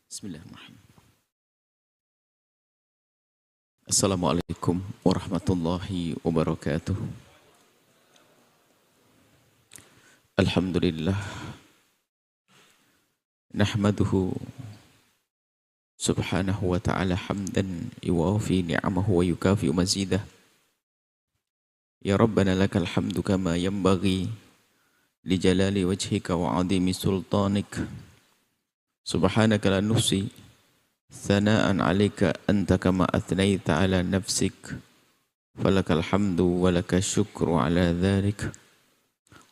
Bismillahirrahmanirrahim. Assalamualaikum warahmatullahi wabarakatuh. Alhamdulillah. Nahmaduhu subhanahu wa ta'ala hamdan yuwafi ni'amahu wa yukafi mazidah. Ya Rabbana lakal hamdu kama yanbaghi li jalali wajhika wa adimi sultanik. Subhanaka la nuhsi thana'an 'alaika anta kama athnayta 'ala nafsik falakal hamdu wa lakal syukru 'ala dhalik.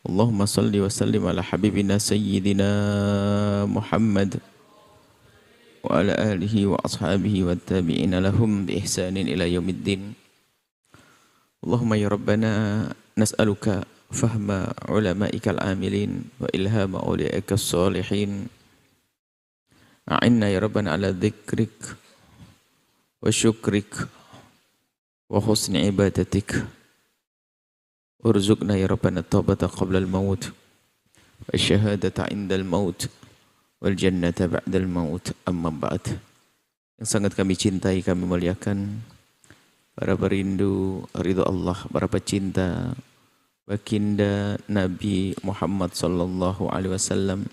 Allahumma salli wa sallim ala habibina sayyidina Muhammad wa ala alihi wa ashabihi wa tabi'ina lahum bi ihsanin ila yaumiddin. Allahumma ya Rabbana nas'aluka fahma ulama'ikal amilin wa ilhama awliya'ikas salihin. A'inna ya Rabbana ala dzikrik wa syukrik wa husni ibadatik. Urzuqna ya Rabbana taubata qabla al-maut wa syahadata indal maut wal jannata ba'dal maut, amma ba'd. Yang sangat kami cintai, kami muliakan para perindu ridha Allah, para pecinta baginda Nabi Muhammad sallallahu alaihi wasallam.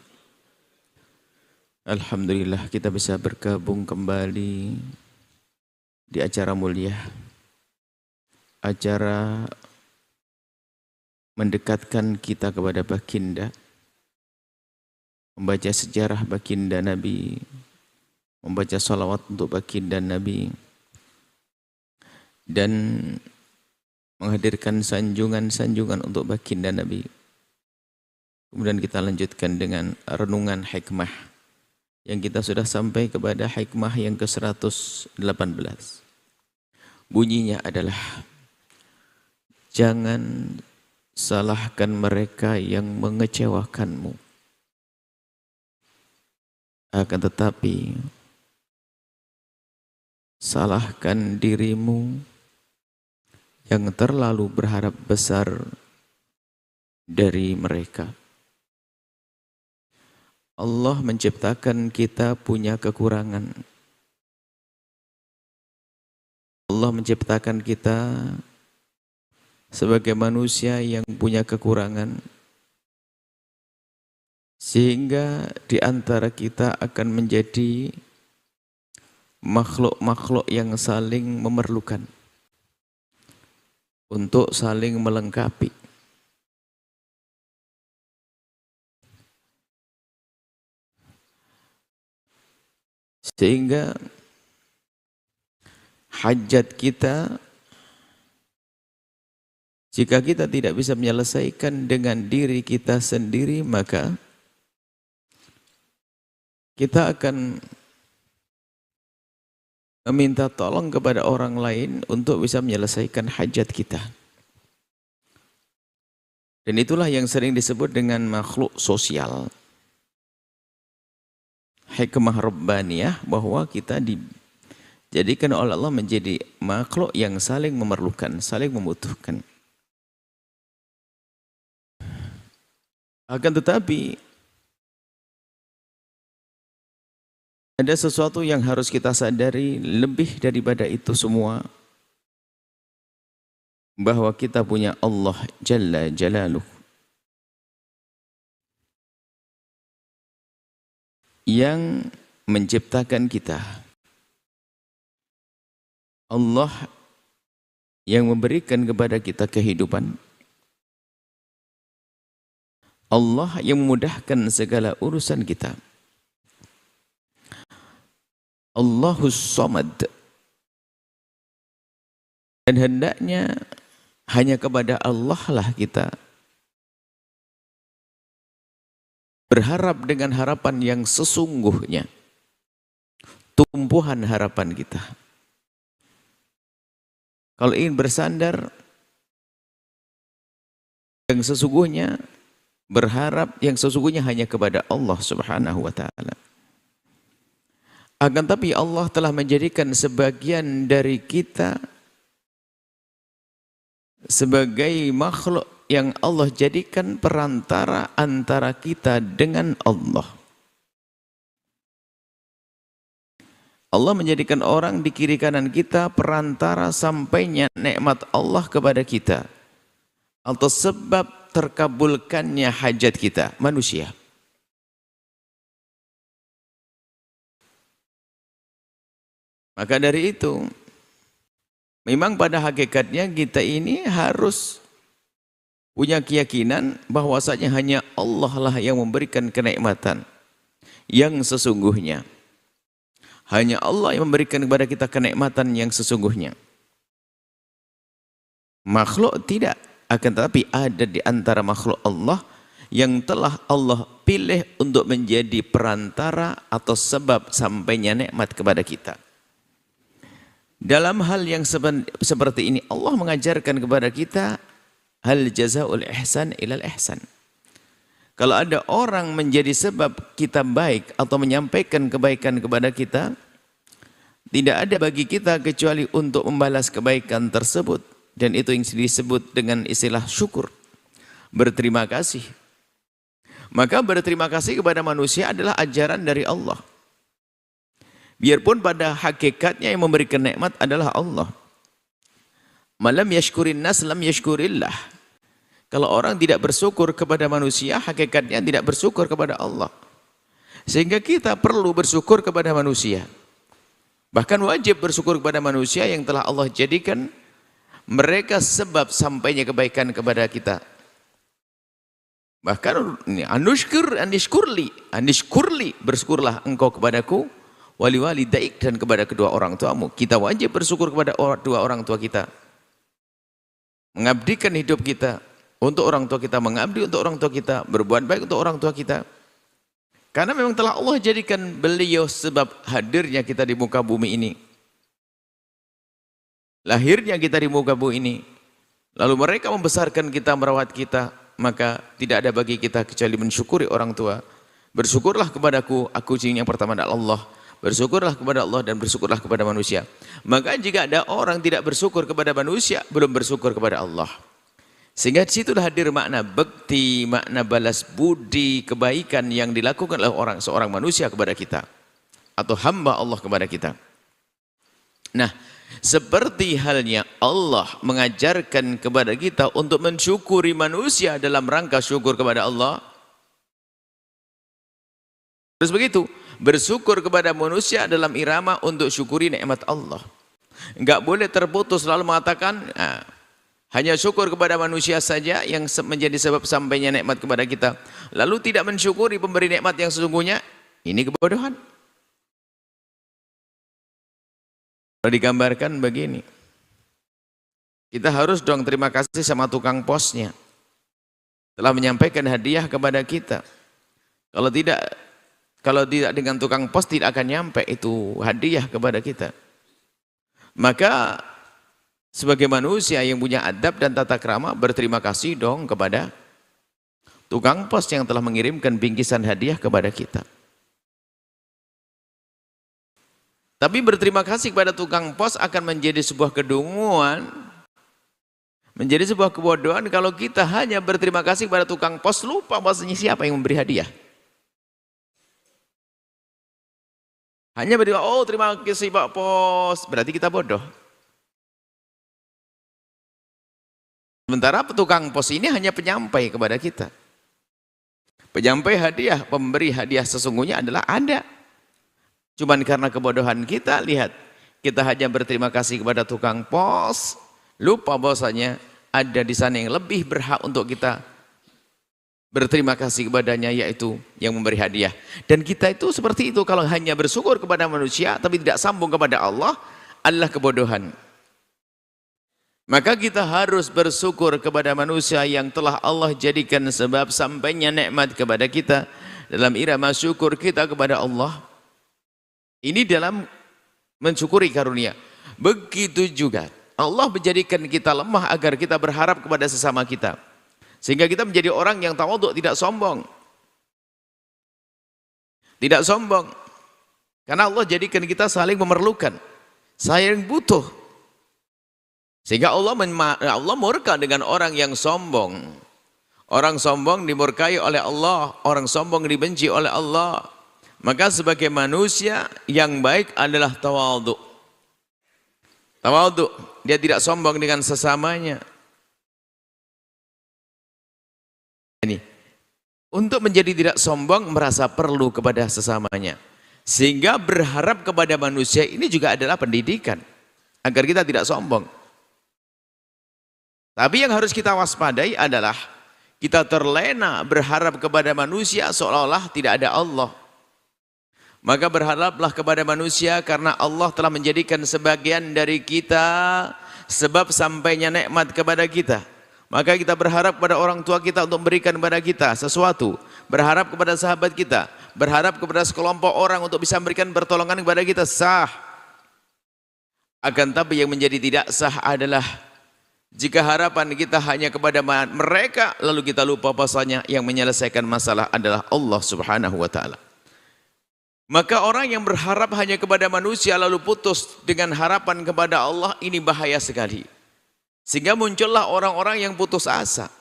Alhamdulillah kita bisa bergabung kembali di acara mulia, acara mendekatkan kita kepada baginda, membaca sejarah baginda Nabi, membaca salawat untuk baginda Nabi, dan menghadirkan sanjungan-sanjungan untuk baginda Nabi. Kemudian kita lanjutkan dengan renungan hikmah yang kita sudah sampai kepada hikmah yang ke-118. Bunyinya adalah, jangan salahkan mereka yang mengecewakanmu, akan tetapi salahkan dirimu yang terlalu berharap besar dari mereka. Allah menciptakan kita punya kekurangan. Allah menciptakan kita sebagai manusia yang punya kekurangan, sehingga di antara kita akan menjadi makhluk-makhluk yang saling memerlukan untuk saling melengkapi. Sehingga hajat kita, jika kita tidak bisa menyelesaikan dengan diri kita sendiri, maka kita akan meminta tolong kepada orang lain untuk bisa menyelesaikan hajat kita. Dan itulah yang sering disebut dengan makhluk sosial. Hikmah Rabbaniyah, bahwa kita dijadikan oleh Allah menjadi makhluk yang saling memerlukan, saling membutuhkan. Akan tetapi ada sesuatu yang harus kita sadari lebih daripada itu semua, bahwa kita punya Allah Jalla Jalaluh yang menciptakan kita. Allah yang memberikan kepada kita kehidupan. Allah yang memudahkan segala urusan kita. Allahus Samad. Dan hendaknya hanya kepada Allah lah kita berharap dengan harapan yang sesungguhnya. Tumpuhan harapan kita. Kalau ingin bersandar yang sesungguhnya, berharap yang sesungguhnya hanya kepada Allah Subhanahu wa ta'ala. Akan tapi Allah telah menjadikan sebagian dari kita sebagai makhluk yang Allah jadikan perantara antara kita dengan Allah. Allah menjadikan orang di kiri kanan kita perantara sampainya nikmat Allah kepada kita, atau sebab terkabulkannya hajat kita, manusia. Maka dari itu, memang pada hakikatnya kita ini harus punya keyakinan bahwasanya hanya Allah lah yang memberikan kenikmatan yang sesungguhnya. Hanya Allah yang memberikan kepada kita kenikmatan yang sesungguhnya. Makhluk tidak, akan tetapi ada di antara makhluk Allah yang telah Allah pilih untuk menjadi perantara atau sebab sampainya nikmat kepada kita. Dalam hal yang seperti ini Allah mengajarkan kepada kita hal jazaul ihsan ilal ihsan. Kalau ada orang menjadi sebab kita baik atau menyampaikan kebaikan kepada kita, tidak ada bagi kita kecuali untuk membalas kebaikan tersebut. Dan itu yang disebut dengan istilah syukur, berterima kasih. Maka berterima kasih kepada manusia adalah ajaran dari Allah. Biarpun pada hakikatnya yang memberikan nikmat adalah Allah. Malam yashkurin nas lam yashkurillah. Kalau orang tidak bersyukur kepada manusia, hakikatnya tidak bersyukur kepada Allah. Sehingga kita perlu bersyukur kepada manusia. Bahkan wajib bersyukur kepada manusia yang telah Allah jadikan mereka sebab sampainya kebaikan kepada kita. Bahkan anishkurli, bersyukurlah engkau kepadaku, wali daik, dan kepada kedua orang tuamu. Kita wajib bersyukur kepada dua orang tua kita. Mengabdikan hidup kita untuk orang tua kita, mengabdi untuk orang tua kita, berbuat baik untuk orang tua kita. Karena memang telah Allah jadikan beliau sebab hadirnya kita di muka bumi ini. Lahirnya kita di muka bumi ini. Lalu mereka membesarkan kita, merawat kita. Maka tidak ada bagi kita kecuali mensyukuri orang tua. Bersyukurlah kepadaku, aku yang pertama adalah Allah. Bersyukurlah kepada Allah dan bersyukurlah kepada manusia. Maka jika ada orang tidak bersyukur kepada manusia, belum bersyukur kepada Allah. Sehingga di situ hadir makna bekti, makna balas budi, kebaikan yang dilakukan oleh seorang manusia kepada kita. Atau hamba Allah kepada kita. Nah, seperti halnya Allah mengajarkan kepada kita untuk mensyukuri manusia dalam rangka syukur kepada Allah. Terus begitu, bersyukur kepada manusia dalam irama untuk syukuri nikmat Allah. Enggak boleh terputus lalu mengatakan, hanya syukur kepada manusia saja yang menjadi sebab sampainya nikmat kepada kita. Lalu tidak mensyukuri pemberi nikmat yang sesungguhnya. Ini kebodohan. Kalau digambarkan begini. Kita harus dong terima kasih sama tukang posnya. Telah menyampaikan hadiah kepada kita. Kalau tidak dengan tukang pos tidak akan nyampe itu hadiah kepada kita. Maka sebagai manusia yang punya adab dan tata krama, berterima kasih dong kepada tukang pos yang telah mengirimkan bingkisan hadiah kepada kita. Tapi berterima kasih kepada tukang pos akan menjadi sebuah kedunguan, menjadi sebuah kebodohan kalau kita hanya berterima kasih kepada tukang pos, lupa bahwasanya siapa yang memberi hadiah. Hanya berterima, oh terima kasih Pak Pos, berarti kita bodoh. Sementara tukang pos ini hanya penyampai kepada kita. Penyampai hadiah, pemberi hadiah sesungguhnya adalah ada. Cuman karena kebodohan kita, lihat, kita hanya berterima kasih kepada tukang pos, lupa bahwasanya ada di sana yang lebih berhak untuk kita berterima kasih kepadanya, yaitu yang memberi hadiah. Dan kita itu seperti itu, kalau hanya bersyukur kepada manusia tapi tidak sambung kepada Allah, adalah kebodohan. Maka kita harus bersyukur kepada manusia yang telah Allah jadikan sebab sampainya nikmat kepada kita. Dalam irama syukur kita kepada Allah, ini dalam mensyukuri karunia. Begitu juga Allah menjadikan kita lemah agar kita berharap kepada sesama kita. Sehingga kita menjadi orang yang tawadhu, tidak sombong. Tidak sombong. Karena Allah jadikan kita saling memerlukan, saling butuh. Sehingga Allah murka dengan orang yang sombong. Orang sombong dimurkai oleh Allah, orang sombong dibenci oleh Allah. Maka sebagai manusia yang baik adalah tawadhu. Tawadhu, dia tidak sombong dengan sesamanya. Ini untuk menjadi tidak sombong merasa perlu kepada sesamanya. Sehingga berharap kepada manusia ini juga adalah pendidikan agar kita tidak sombong. Tapi yang harus kita waspadai adalah kita terlena berharap kepada manusia seolah-olah tidak ada Allah. Maka berharaplah kepada manusia karena Allah telah menjadikan sebagian dari kita sebab sampainya nikmat kepada kita. Maka kita berharap kepada orang tua kita untuk memberikan kepada kita sesuatu. Berharap kepada sahabat kita. Berharap kepada sekelompok orang untuk bisa memberikan pertolongan kepada kita. Sah. Akan tapi yang menjadi tidak sah adalah jika harapan kita hanya kepada mereka, lalu kita lupa bahwasanya yang menyelesaikan masalah adalah Allah Subhanahu wa Ta'ala. Maka orang yang berharap hanya kepada manusia lalu putus dengan harapan kepada Allah, ini bahaya sekali. Sehingga muncullah orang-orang yang putus asa.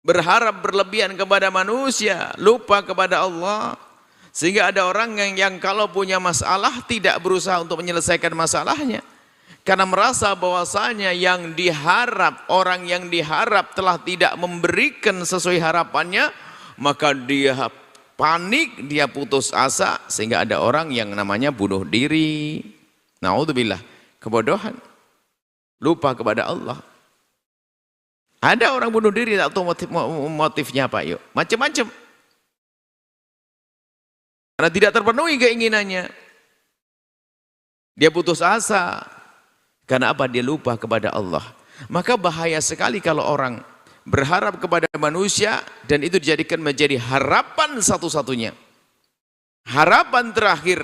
Berharap berlebihan kepada manusia, lupa kepada Allah. Sehingga ada orang yang kalau punya masalah tidak berusaha untuk menyelesaikan masalahnya. Karena merasa bahwasanya yang diharap, orang yang diharap telah tidak memberikan sesuai harapannya, maka dia panik, dia putus asa, sehingga ada orang yang namanya bunuh diri. Naudzubillah, kebodohan. Lupa kepada Allah. Ada orang bunuh diri, tak tahu motifnya apa, yuk. Macam-macam. Karena tidak terpenuhi keinginannya. Dia putus asa. Karena apa? Dia lupa kepada Allah. Maka bahaya sekali kalau orang berharap kepada manusia dan itu dijadikan menjadi harapan satu-satunya. Harapan terakhir.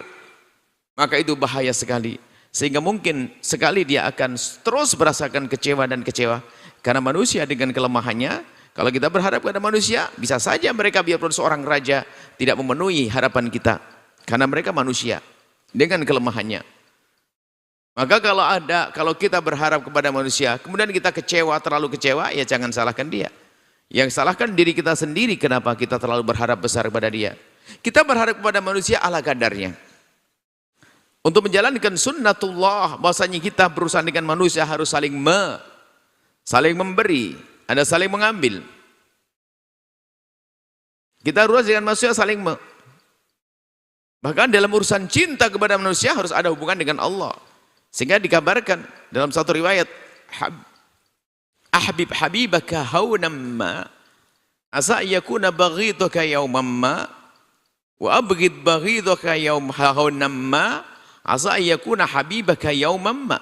Maka itu bahaya sekali. Sehingga mungkin sekali dia akan terus merasakan kecewa dan kecewa. Karena manusia dengan kelemahannya, kalau kita berharap kepada manusia, bisa saja mereka biarpun seorang raja tidak memenuhi harapan kita. Karena mereka manusia dengan kelemahannya. Maka kalau kita berharap kepada manusia, kemudian kita kecewa, terlalu kecewa, ya jangan salahkan dia. Yang salahkan diri kita sendiri, kenapa kita terlalu berharap besar kepada dia. Kita berharap kepada manusia ala kadarnya. Untuk menjalankan sunnatullah, bahwasanya kita berusaha dengan manusia harus saling memberi, ada saling mengambil. Kita harus dengan manusia saling bahkan dalam urusan cinta kepada manusia harus ada hubungan dengan Allah. Sehingga dikabarkan dalam satu riwayat, ahbib habibaka haunamma asa yakuna baghidaka yawmamma wa abghid baghidaka yawm haunamma asa yakuna habibaka yaumamma.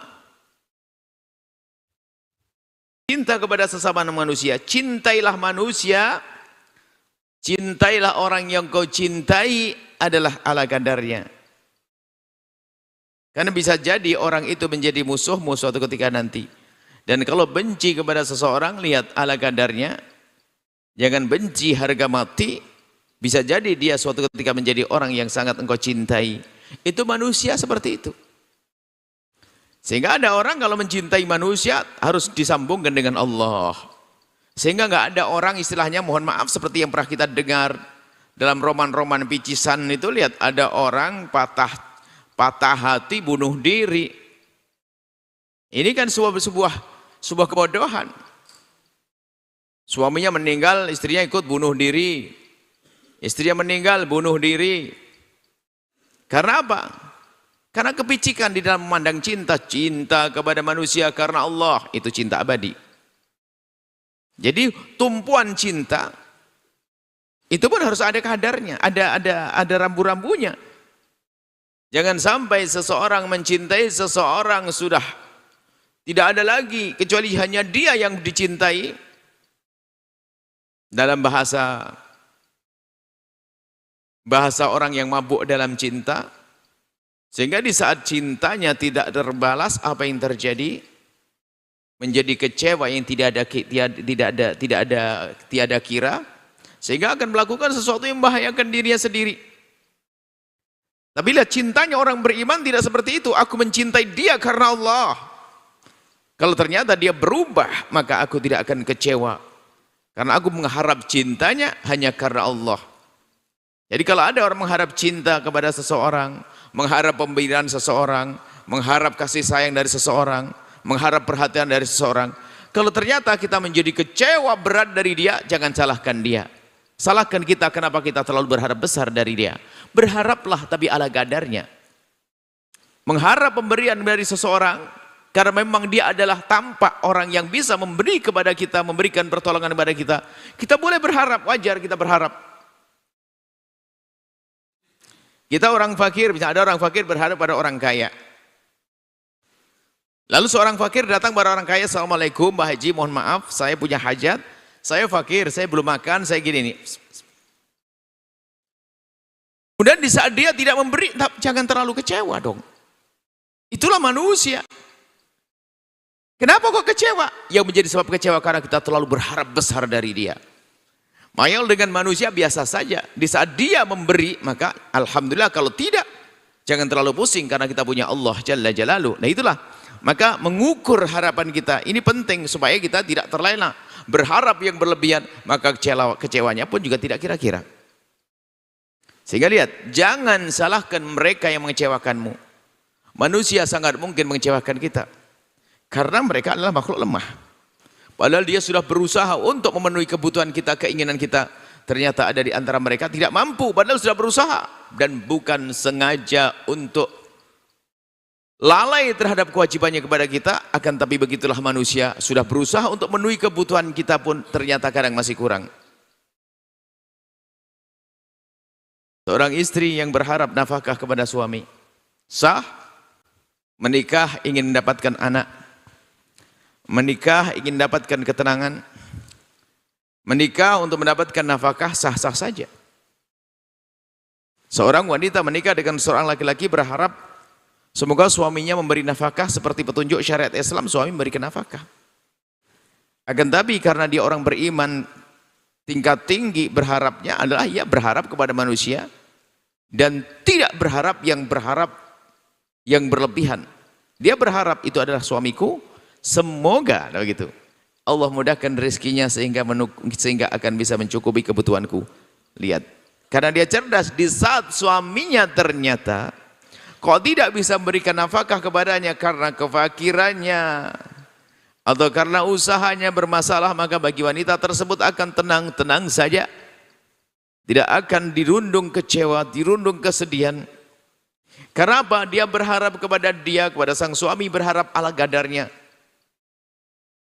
Cinta kepada sesama manusia, cintailah manusia, cintailah orang yang kau cintai adalah ala kadarnya. Karena bisa jadi orang itu menjadi musuhmu suatu ketika nanti. Dan kalau benci kepada seseorang, lihat ala kadarnya. Jangan benci harga mati. Bisa jadi dia suatu ketika menjadi orang yang sangat engkau cintai. Itu manusia seperti itu. Sehingga ada orang kalau mencintai manusia harus disambungkan dengan Allah. Sehingga nggak ada orang istilahnya mohon maaf seperti yang pernah kita dengar dalam roman-roman picisan itu, lihat ada orang patah hati bunuh diri. Ini kan sebuah kebodohan. Suaminya meninggal, istrinya ikut bunuh diri. Istrinya meninggal, bunuh diri. Karena apa? Karena kepicikan di dalam memandang cinta. Cinta kepada manusia karena Allah, itu cinta abadi. Jadi tumpuan cinta itu pun harus ada kadarnya, ada rambu-rambunya. Jangan sampai seseorang mencintai seseorang sudah tidak ada lagi kecuali hanya dia yang dicintai. Dalam bahasa orang yang mabuk dalam cinta, sehingga di saat cintanya tidak terbalas, apa yang terjadi? Menjadi kecewa yang tiada kira, sehingga akan melakukan sesuatu yang membahayakan dirinya sendiri. Tapi lihat, cintanya orang beriman tidak seperti itu. Aku mencintai dia karena Allah. Kalau ternyata dia berubah, maka aku tidak akan kecewa, karena aku mengharap cintanya hanya karena Allah. Jadi kalau ada orang mengharap cinta kepada seseorang, mengharap pemberian seseorang, mengharap kasih sayang dari seseorang, mengharap perhatian dari seseorang, kalau ternyata kita menjadi kecewa berat dari dia, jangan salahkan dia. Salahkan kita kenapa kita terlalu berharap besar dari dia. Berharaplah tapi ala kadarnya. Mengharap pemberian dari seseorang karena memang dia adalah tampak orang yang bisa memberi kepada kita, memberikan pertolongan kepada kita. Kita boleh berharap, wajar kita berharap. Kita orang fakir, bisa ada orang fakir berharap pada orang kaya. Lalu seorang fakir datang pada orang kaya, Assalamualaikum Mbak Haji, mohon maaf saya punya hajat, saya fakir, saya belum makan, saya gini nih. Kemudian di saat dia tidak memberi, jangan terlalu kecewa dong. Itulah manusia. Kenapa kok kecewa? Yang menjadi sebab kecewa karena kita terlalu berharap besar dari dia. Mayal dengan manusia biasa saja. Di saat dia memberi, maka alhamdulillah. Kalau tidak, jangan terlalu pusing karena kita punya Allah Jalla Jalaluh. Nah itulah. Maka mengukur harapan kita ini penting supaya kita tidak terlena berharap yang berlebihan, maka kecewanya pun juga tidak kira-kira. Sehingga lihat, jangan salahkan mereka yang mengecewakanmu. Manusia sangat mungkin mengecewakan kita karena mereka adalah makhluk lemah. Padahal dia sudah berusaha untuk memenuhi kebutuhan kita, keinginan kita. Ternyata ada di antara mereka tidak mampu, padahal sudah berusaha dan bukan sengaja untuk lalai terhadap kewajibannya kepada kita, akan tapi begitulah manusia, sudah berusaha untuk memenuhi kebutuhan kita pun ternyata kadang masih kurang. Seorang istri yang berharap nafkah kepada suami, sah, menikah ingin mendapatkan anak, menikah ingin mendapatkan ketenangan, menikah untuk mendapatkan nafkah sah-sah saja. Seorang wanita menikah dengan seorang laki-laki berharap semoga suaminya memberi nafkah seperti petunjuk syariat Islam, suami memberikan nafkah. Akan tapi karena dia orang beriman tingkat tinggi, berharapnya adalah ia berharap kepada manusia dan tidak berharap yang berlebihan. Dia berharap itu adalah suamiku, semoga begitu Allah mudahkan rezekinya sehingga akan bisa mencukupi kebutuhanku. Lihat, karena dia cerdas, di saat suaminya ternyata kok tidak bisa memberikan nafkah kepadanya karena kefakirannya atau karena usahanya bermasalah, maka bagi wanita tersebut akan tenang-tenang saja, tidak akan dirundung kecewa, dirundung kesedihan. Karena apa? Dia berharap kepada sang suami, berharap ala kadarnya.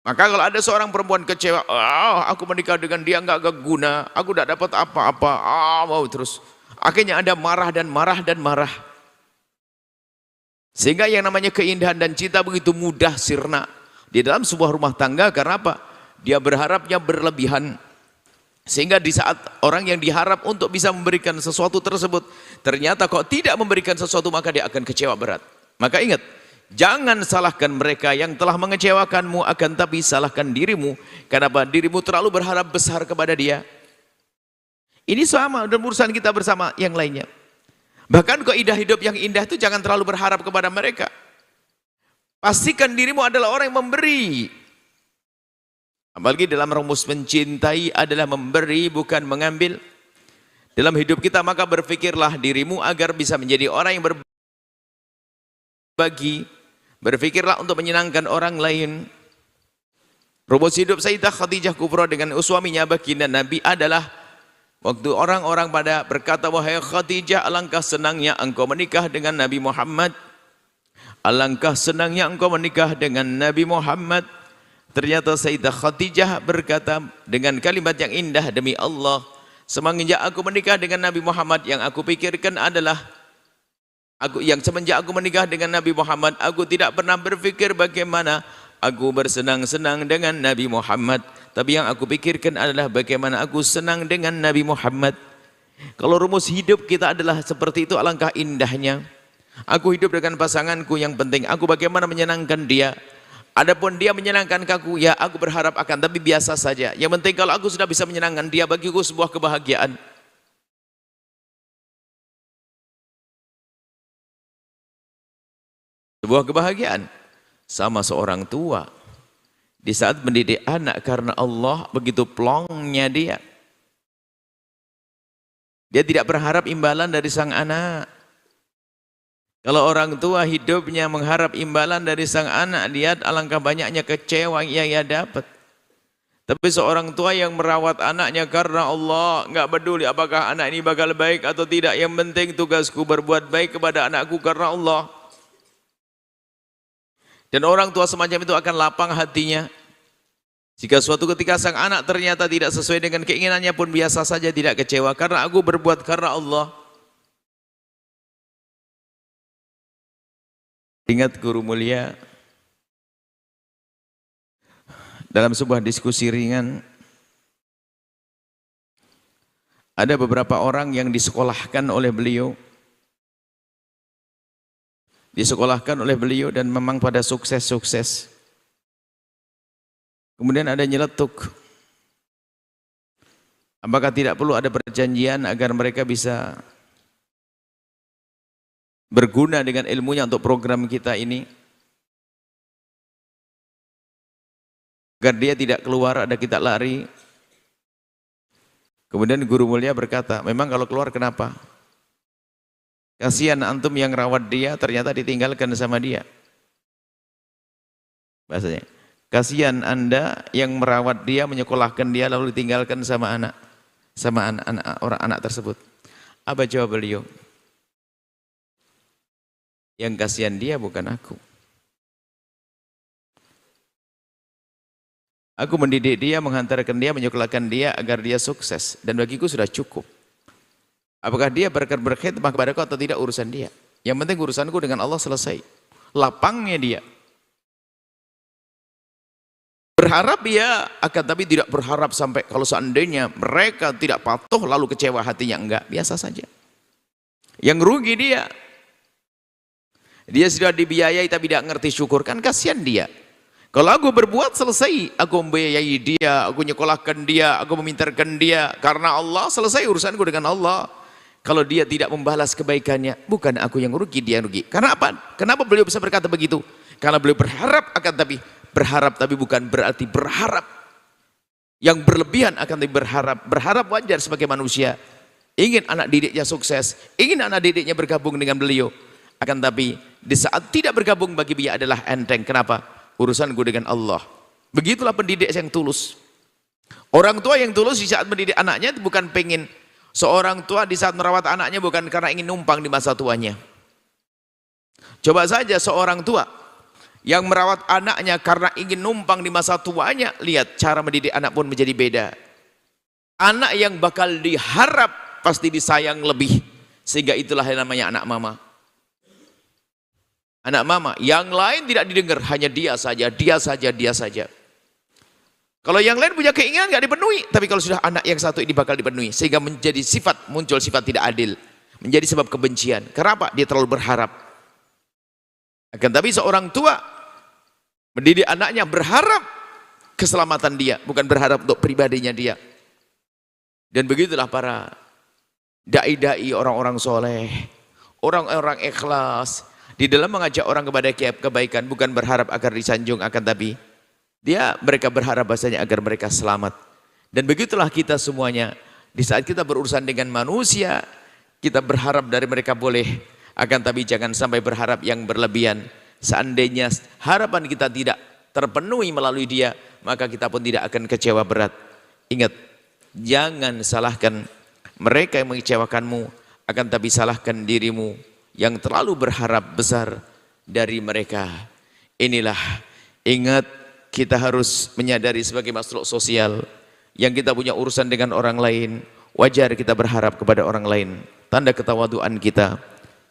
Maka kalau ada seorang perempuan kecewa, aku menikah dengan dia nggak guna, aku tidak dapat apa-apa, mau terus. Akhirnya ada marah dan marah dan marah. Sehingga yang namanya keindahan dan cinta begitu mudah sirna di dalam sebuah rumah tangga. Karena apa? Dia berharapnya berlebihan. Sehingga di saat orang yang diharap untuk bisa memberikan sesuatu tersebut ternyata kok tidak memberikan sesuatu, maka dia akan kecewa berat. Maka ingat, jangan salahkan mereka yang telah mengecewakanmu, akan tapi salahkan dirimu. Kenapa? Dirimu terlalu berharap besar kepada dia. Ini sama dalam urusan kita bersama yang lainnya. Bahkan kaidah hidup yang indah itu jangan terlalu berharap kepada mereka. Pastikan dirimu adalah orang yang memberi. Apalagi dalam rumus mencintai adalah memberi, bukan mengambil. Dalam hidup kita maka berpikirlah dirimu agar bisa menjadi orang yang berbagi. Berpikirlah untuk menyenangkan orang lain. Rumus hidup Sayyidah Khadijah Kubra dengan suaminya baginda Nabi adalah waktu orang-orang pada berkata, wahai Khadijah, alangkah senangnya engkau menikah dengan Nabi Muhammad. Alangkah senangnya engkau menikah dengan Nabi Muhammad. Ternyata Sayyidah Khadijah berkata dengan kalimat yang indah, demi Allah, semenjak aku menikah dengan Nabi Muhammad, yang aku pikirkan adalah semenjak aku menikah dengan Nabi Muhammad, aku tidak pernah berpikir bagaimana aku bersenang-senang dengan Nabi Muhammad. Tapi yang aku pikirkan adalah bagaimana aku senang dengan Nabi Muhammad. Kalau rumus hidup kita adalah seperti itu, alangkah indahnya. Aku hidup dengan pasanganku, yang penting aku bagaimana menyenangkan dia. Adapun dia menyenangkan aku, ya aku berharap akan, tapi biasa saja. Yang penting kalau aku sudah bisa menyenangkan dia, bagiku sebuah kebahagiaan. Sebuah kebahagiaan. Sama seorang tua. Di saat mendidik anak karena Allah, begitu plongnya dia. Dia tidak berharap imbalan dari sang anak. Kalau orang tua hidupnya mengharap imbalan dari sang anak, lihat alangkah banyaknya kecewa yang ia dapat. Tapi seorang tua yang merawat anaknya karena Allah, nggak peduli apakah anak ini bakal baik atau tidak, yang penting tugasku berbuat baik kepada anakku karena Allah. Dan orang tua semacam itu akan lapang hatinya. Jika suatu ketika sang anak ternyata tidak sesuai dengan keinginannya pun biasa saja, tidak kecewa, karena aku berbuat karena Allah. Ingat guru mulia, dalam sebuah diskusi ringan, ada beberapa orang yang disekolahkan oleh beliau, dan memang pada sukses-sukses. Kemudian ada nyeletuk. Apakah tidak perlu ada perjanjian agar mereka bisa berguna dengan ilmunya untuk program kita ini, agar dia tidak keluar, ada kita lari. Kemudian guru mulia berkata, memang kalau keluar kenapa? Kasihan antum yang rawat dia ternyata ditinggalkan sama dia. Bahasanya, kasihan anda yang merawat dia, menyekolahkan dia lalu ditinggalkan sama anak tersebut. Apa jawab beliau? Yang kasihan dia bukan aku. Aku mendidik dia, menghantarkan dia, menyekolahkan dia agar dia sukses, dan bagiku sudah cukup. Apakah dia berkhidmah kepadaku atau tidak, urusan dia. Yang penting urusanku dengan Allah selesai. Lapangnya dia. Berharap dia akan, tapi tidak berharap sampai kalau seandainya mereka tidak patuh lalu kecewa hatinya, enggak, biasa saja. Yang rugi dia. Dia sudah dibiayai tapi tidak ngerti syukur, kan kasihan dia. Kalau aku berbuat selesai, aku membiayai dia, aku nyekolahkan dia, aku memintarkan dia karena Allah, selesai urusanku dengan Allah. Kalau dia tidak membalas kebaikannya, bukan aku yang rugi, dia yang rugi. Karena apa? Kenapa beliau bisa berkata begitu? Karena beliau berharap tapi bukan berarti berharap yang berlebihan, akan tapi berharap wajar sebagai manusia. Ingin anak didiknya sukses, ingin anak didiknya bergabung dengan beliau. Akan tapi di saat tidak bergabung bagi dia adalah enteng. Kenapa? Urusanku dengan Allah. Begitulah pendidik yang tulus. Orang tua yang tulus di saat mendidik anaknya bukan pengen. Seorang tua di saat merawat anaknya bukan karena ingin numpang di masa tuanya. Coba saja seorang tua yang merawat anaknya karena ingin numpang di masa tuanya, lihat cara mendidik anak pun menjadi beda. Anak yang bakal diharap pasti disayang lebih, sehingga itulah yang namanya anak mama. Anak mama, yang lain tidak didengar, hanya dia saja. Kalau yang lain punya keinginan nggak dipenuhi, tapi kalau sudah anak yang satu ini bakal dipenuhi, sehingga muncul sifat tidak adil, menjadi sebab kebencian. Kenapa? Dia terlalu berharap. Akan tapi seorang tua mendidik anaknya berharap keselamatan dia, bukan berharap untuk pribadinya dia. Dan begitulah para dai-dai, orang-orang soleh, orang-orang ikhlas, di dalam mengajak orang kepada kebaikan, bukan berharap agar disanjung, akan tapi mereka berharap bahasanya agar mereka selamat. Dan begitulah kita semuanya, di saat kita berurusan dengan manusia, kita berharap dari mereka boleh, akan tapi jangan sampai berharap yang berlebihan. Seandainya harapan kita tidak terpenuhi melalui dia, maka kita pun tidak akan kecewa berat. Ingat, jangan salahkan mereka yang mengecewakanmu, akan tapi salahkan dirimu yang terlalu berharap besar dari mereka. Inilah, ingat, kita harus menyadari sebagai makhluk sosial yang kita punya urusan dengan orang lain, wajar kita berharap kepada orang lain. Tanda ketawaduan kita,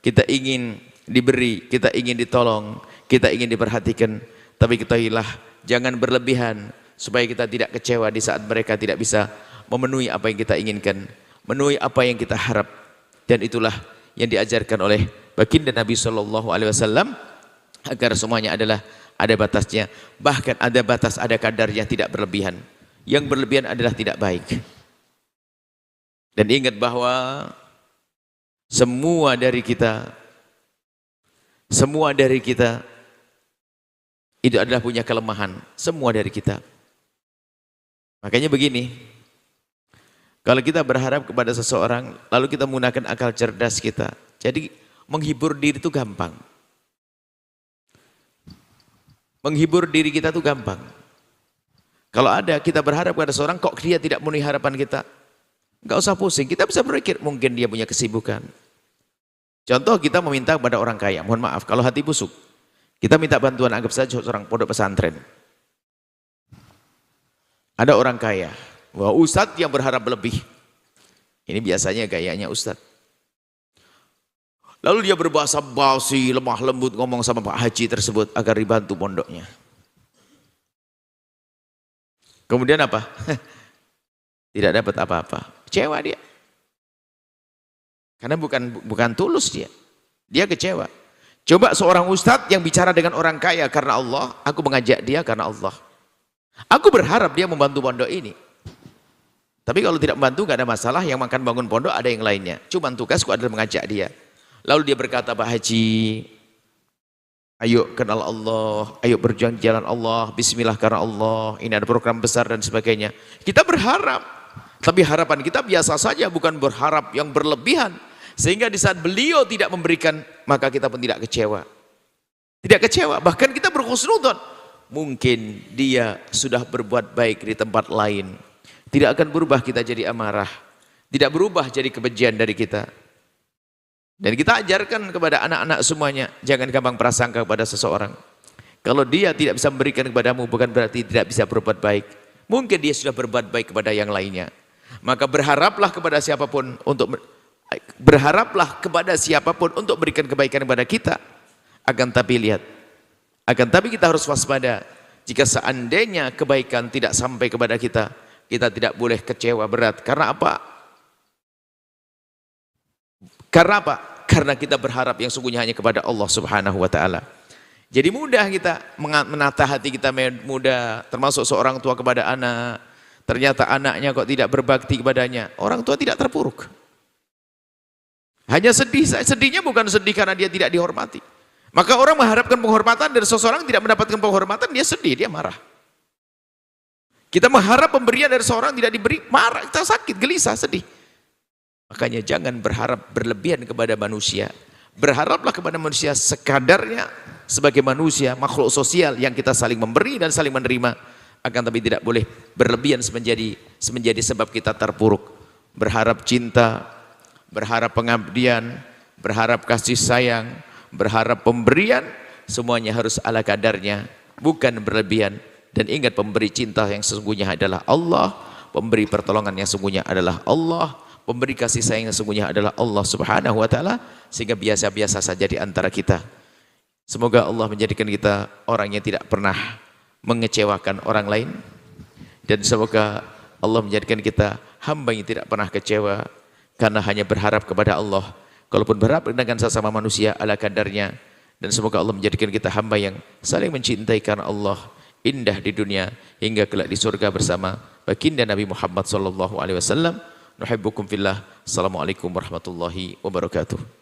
kita ingin diberi, kita ingin ditolong, kita ingin diperhatikan, tapi ketahuilah jangan berlebihan supaya kita tidak kecewa di saat mereka tidak bisa memenuhi apa yang kita inginkan, memenuhi apa yang kita harap. Dan itulah yang diajarkan oleh baginda Nabi SAW, agar semuanya adalah ada batasnya, bahkan ada batas, ada kadarnya, tidak berlebihan. Yang berlebihan adalah tidak baik. Dan ingat bahwa semua dari kita itu adalah punya kelemahan, semua dari kita. Makanya begini, Kalau kita berharap kepada seseorang, lalu kita menggunakan akal cerdas kita. Jadi menghibur diri itu gampang. Menghibur diri kita itu gampang. Kalau ada kita berharap kepada seseorang, kok dia tidak memenuhi harapan kita? Enggak usah pusing, kita bisa berpikir, mungkin dia punya kesibukan. Contoh kita meminta kepada orang kaya, mohon maaf, kalau hati busuk. Kita minta bantuan, anggap saja seorang pondok pesantren. Ada orang kaya. Wah, ustadz yang berharap lebih. Ini biasanya gayanya ustadz. Lalu dia berbahasa basi, lemah lembut ngomong sama Pak Haji tersebut agar dibantu pondoknya. Kemudian apa? Tidak dapat apa-apa. Kecewa dia. Karena bukan tulus dia. Dia kecewa. Coba seorang ustadz yang bicara dengan orang kaya karena Allah, aku mengajak dia karena Allah. Aku berharap dia membantu pondok ini. Tapi kalau tidak membantu gak ada masalah, yang makan bangun pondok ada yang lainnya. Cuma tugasku adalah mengajak dia. Lalu dia berkata, Pak Haji, ayo kenal Allah, ayo berjuang jalan Allah, bismillah karena Allah, ini ada program besar dan sebagainya. Kita berharap, tapi harapan kita biasa saja, bukan berharap yang berlebihan. Sehingga di saat beliau tidak memberikan, maka kita pun tidak kecewa. Tidak kecewa, bahkan kita berhusnudzon. Mungkin dia sudah berbuat baik di tempat lain. Tidak akan berubah kita jadi amarah. Tidak berubah jadi kebencian dari kita. Dan kita ajarkan kepada anak-anak semuanya, jangan gampang prasangka kepada seseorang. Kalau dia tidak bisa memberikan kepadamu, bukan berarti tidak bisa berbuat baik. Mungkin dia sudah berbuat baik kepada yang lainnya. Maka berharaplah kepada siapapun untuk berikan kebaikan kepada kita. Akan tapi kita harus waspada. Jika seandainya kebaikan tidak sampai kepada kita, kita tidak boleh kecewa berat. Karena apa? Karena kita berharap yang sungguhnya hanya kepada Allah Subhanahu wa taala. Jadi mudah kita menata hati kita, mudah, termasuk seorang tua kepada anak. Ternyata anaknya kok tidak berbakti kepadanya. Orang tua tidak terpuruk. Hanya sedih. Sedihnya bukan sedih karena dia tidak dihormati. Maka orang mengharapkan penghormatan dari seseorang, tidak mendapatkan penghormatan, dia sedih, dia marah. Kita mengharap pemberian dari seorang tidak diberi, marah, kita sakit, gelisah, sedih. Makanya jangan berharap berlebihan kepada manusia. Berharaplah kepada manusia sekadarnya sebagai manusia, makhluk sosial yang kita saling memberi dan saling menerima. Akan tapi tidak boleh berlebihan menjadi sebab kita terpuruk. Berharap cinta, berharap pengabdian, berharap kasih sayang, berharap pemberian, semuanya harus ala kadarnya, bukan berlebihan. Dan ingat, pemberi cinta yang sesungguhnya adalah Allah, pemberi pertolongan yang sesungguhnya adalah Allah, pemberi kasih sayang yang sesungguhnya adalah Allah Subhanahu wa taala, sehingga biasa-biasa saja di antara kita. Semoga Allah menjadikan kita orang yang tidak pernah mengecewakan orang lain, dan semoga Allah menjadikan kita hamba yang tidak pernah kecewa karena hanya berharap kepada Allah. Kalaupun berharap dengan sesama manusia ala kadarnya, dan semoga Allah menjadikan kita hamba yang saling mencintai karena Allah, indah di dunia hingga kelak di surga bersama baginda Nabi Muhammad sallallahu alaihi wasallam. Nuhibbukum fillah. Assalamualaikum warahmatullahi wabarakatuh.